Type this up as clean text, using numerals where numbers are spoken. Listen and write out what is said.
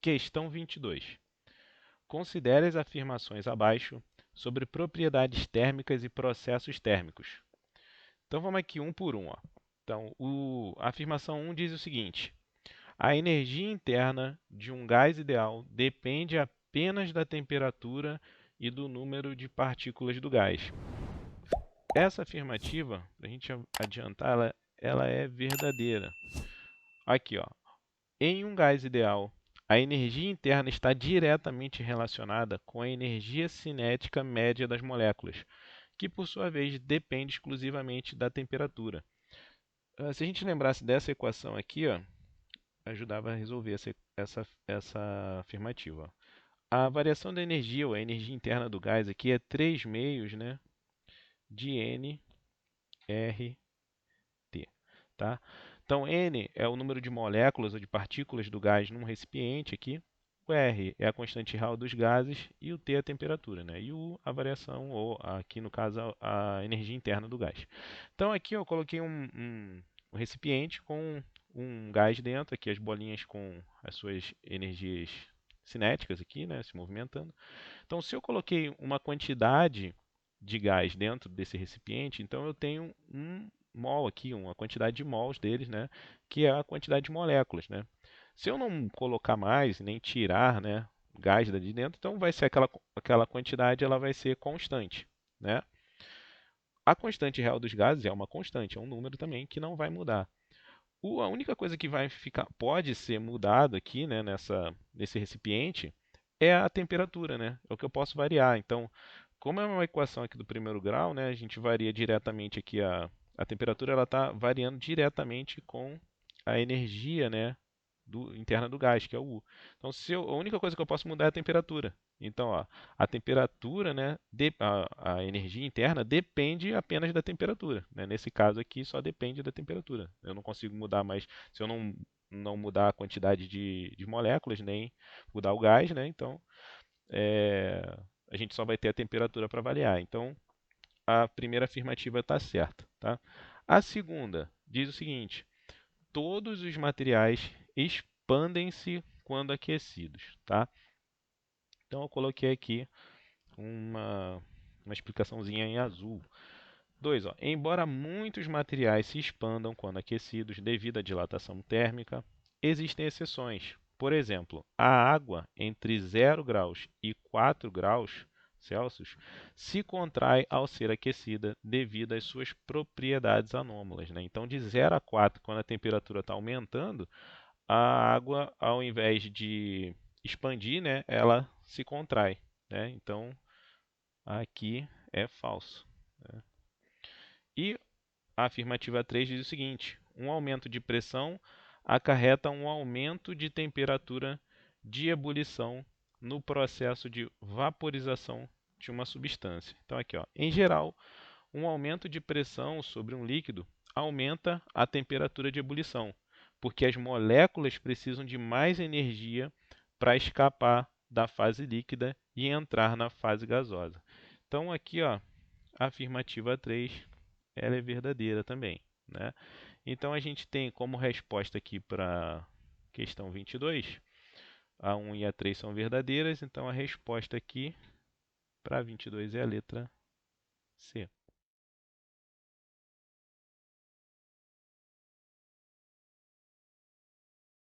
Questão 22. Considere as afirmações abaixo sobre propriedades térmicas e processos térmicos. Então vamos aqui um por um. Ó. Então, a afirmação 1 diz o seguinte: a energia interna de um gás ideal depende apenas da temperatura e do número de partículas do gás. Essa afirmativa, para a gente adiantar, ela é verdadeira. Aqui, ó. Em um gás ideal, a energia interna está diretamente relacionada com a energia cinética média das moléculas, que por sua vez depende exclusivamente da temperatura. Se a gente lembrasse dessa equação aqui, ó, ajudava a resolver essa afirmativa. A variação da energia, ou a energia interna do gás aqui, é 3 meios, né, de nRT. Tá? Então, N é o número de moléculas ou de partículas do gás num recipiente aqui. O R é a constante real dos gases e o T é a temperatura, né? E o a variação, ou aqui no caso, a energia interna do gás. Então, aqui eu coloquei um recipiente com um gás dentro, aqui as bolinhas com as suas energias cinéticas aqui, né, se movimentando. Então, se eu coloquei uma quantidade de gás dentro desse recipiente, então eu tenho um mol aqui, uma quantidade de mols deles, né, que é a quantidade de moléculas, né. Se eu não colocar mais, nem tirar, né, gás dali dentro, então vai ser aquela quantidade, ela vai ser constante, né. A constante real dos gases é uma constante, é um número também que não vai mudar. A única coisa que vai ficar, pode ser mudado aqui, né, nesse recipiente, é a temperatura, né? É o que eu posso variar. Então, como é uma equação aqui do primeiro grau, né, a gente varia diretamente aqui a temperatura, ela está variando diretamente com a energia, né, interna do gás, que é o U. Então, a única coisa que eu posso mudar é a temperatura. Então, ó, a temperatura, né, a energia interna depende apenas da temperatura. Né? Nesse caso aqui, só depende da temperatura. Eu não consigo mudar mais, se eu não mudar a quantidade de moléculas, nem mudar o gás, né? Então, é, a gente só vai ter a temperatura para avaliar. Então, a primeira afirmativa está certa. Tá? A segunda diz o seguinte: todos os materiais expandem-se quando aquecidos. Tá? Então, eu coloquei aqui uma explicaçãozinha em azul. 2. Embora muitos materiais se expandam quando aquecidos devido à dilatação térmica, existem exceções. Por exemplo, a água entre 0 graus e 4 graus Celsius se contrai ao ser aquecida devido às suas propriedades anômalas. Né? Então, de 0 a 4, quando a temperatura está aumentando, a água, ao invés de expandir, né, ela se contrai. Né? Então, aqui é falso. Né? E a afirmativa 3 diz o seguinte: um aumento de pressão acarreta um aumento de temperatura de ebulição no processo de vaporização de uma substância. Então, aqui, ó, em geral, um aumento de pressão sobre um líquido aumenta a temperatura de ebulição, porque as moléculas precisam de mais energia para escapar da fase líquida e entrar na fase gasosa. Então, aqui, ó, a afirmativa 3 ela é verdadeira também. Né? Então, a gente tem como resposta aqui para a questão 22, a 1 e a 3 são verdadeiras, então a resposta aqui para 22 é a letra C.